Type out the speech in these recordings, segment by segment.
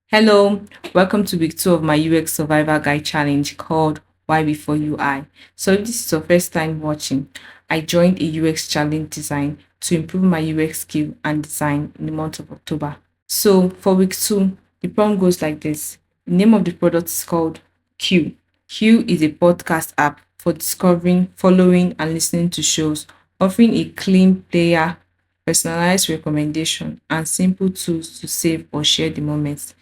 Hello, welcome to week 2 of my UX Survivor Guide challenge called Why Before UI. So, if this is your first time watching, I joined a UX challenge design to improve my UX skill and design in the month of October. So, for week 2, the prompt goes like this. The name of the product is called Q. Q is a podcast app for discovering, following, and listening to shows, offering a clean player, personalized recommendation, and simple tools to save or share the moments.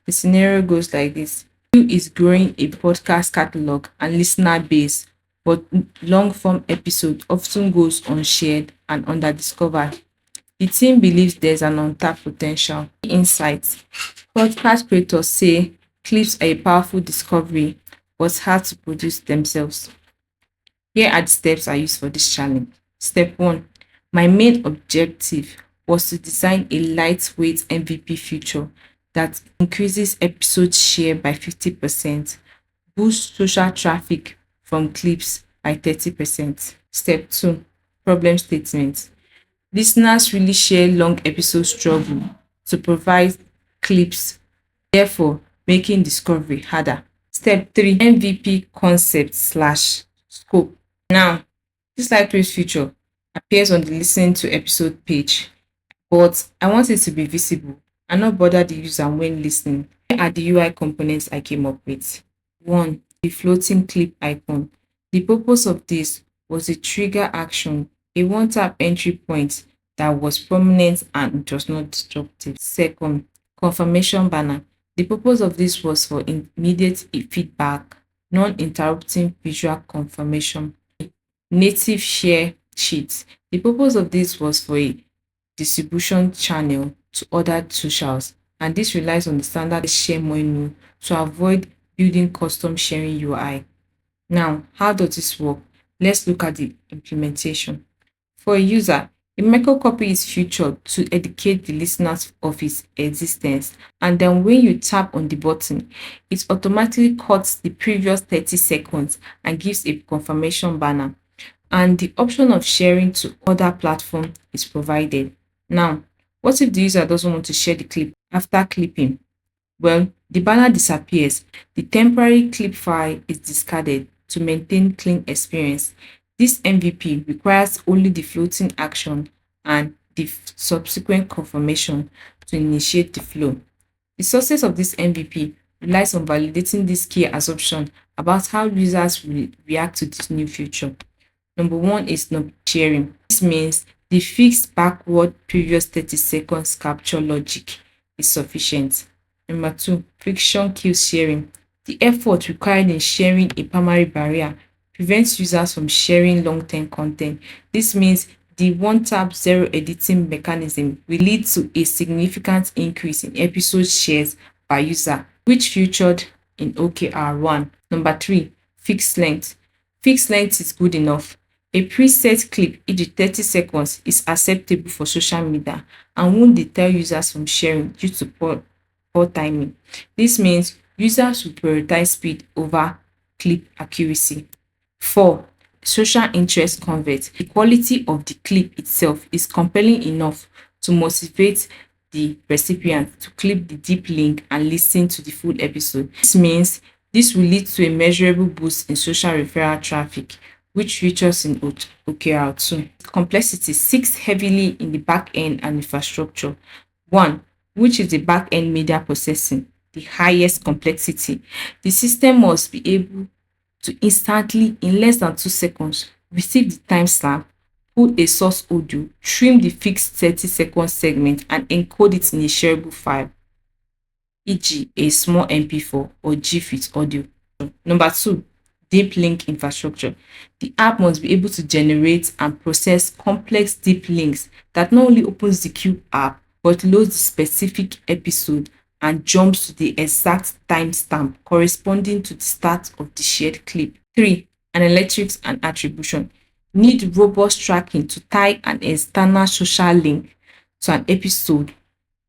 The scenario goes like this. Q is growing a podcast catalog and listener base, but long form episode often goes unshared and underdiscovered. The team believes there's an untapped potential. Insights. Podcast creators say clips are a powerful discovery, but hard to produce themselves. Here are the steps I used for this challenge. Step 1. My main objective was to design a lightweight MVP feature that increases episode share by 50%, boosts social traffic from clips by 30%. Step 2. Problem statement. Listeners really share long episode struggle to provide clips, therefore making discovery harder. Step 3. MVP concept slash scope. Now, this lightweight feature appears on the listen to episode page, but I want it to be visible and not bother the user when listening. Here are the UI components I came up with. 1. The floating clip icon. The purpose of this was to trigger action, a one-tap entry point that was prominent and it was not disruptive. Second, confirmation banner. The purpose of this was for immediate feedback, non-interrupting visual confirmation. Native share sheets. The purpose of this was for a distribution channel to other socials, and this relies on the standard share menu to avoid building custom sharing UI. Now, how does this work? Let's look at the implementation. For a user, a microcopy is featured to educate the listeners of its existence, and then when you tap on the button, it automatically cuts the previous 30 seconds and gives a confirmation banner. And the option of sharing to other platforms is provided. Now, what if the user doesn't want to share the clip after clipping? Well, the banner disappears. The temporary clip file is discarded to maintain clean experience. This MVP requires only the floating action and the subsequent confirmation to initiate the flow. The success of this MVP relies on validating this key assumption about how users will react to this new feature. Number 1 is not sharing. This means the fixed backward previous 30 seconds capture logic is sufficient. Number 2, friction kills sharing. The effort required in sharing a primary barrier prevents users from sharing long-term content. This means the one-tap zero editing mechanism will lead to a significant increase in episode shares by user, which featured in OKR1. Number 3, fixed length. Fixed length is good enough. A preset clip each 30 seconds is acceptable for social media and won't deter users from sharing due to poor timing. This means users will prioritize speed over clip accuracy. 4. Social interest convert. The quality of the clip itself is compelling enough to motivate the recipient to click the deep link and listen to the full episode. This means this will lead to a measurable boost in social referral traffic, which features in OKR2. Complexity sits heavily in the back end and infrastructure. 1, which is the back end media processing, the highest complexity. The system must be able to instantly, in less than 2 seconds, receive the timestamp, pull a source audio, trim the fixed 30-second segment, and encode it in a shareable file, e.g., a small MP4 or GIF with audio. Number 2, deep link infrastructure. The app must be able to generate and process complex deep links that not only opens the Q app but loads the specific episode and jumps to the exact timestamp corresponding to the start of the shared clip. 3. Analytics and attribution. Need robust tracking to tie an external social link to an episode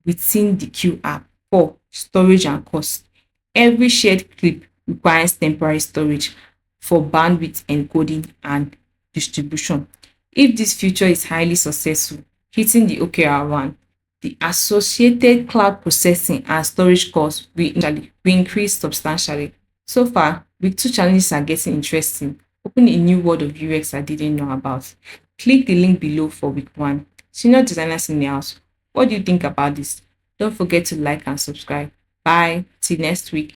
within the Q app. 4. Storage and cost. Every shared clip requires temporary storage for bandwidth encoding and distribution. If this feature is highly successful, hitting the OKR1, The associated cloud processing and storage costs will increase substantially. So far, week 2 challenges are getting interesting. Open a new world of UX I didn't know about. Click the link below for week 1. Senior designers in the house, what do you think about this? Don't forget to like and subscribe. Bye. Till next week.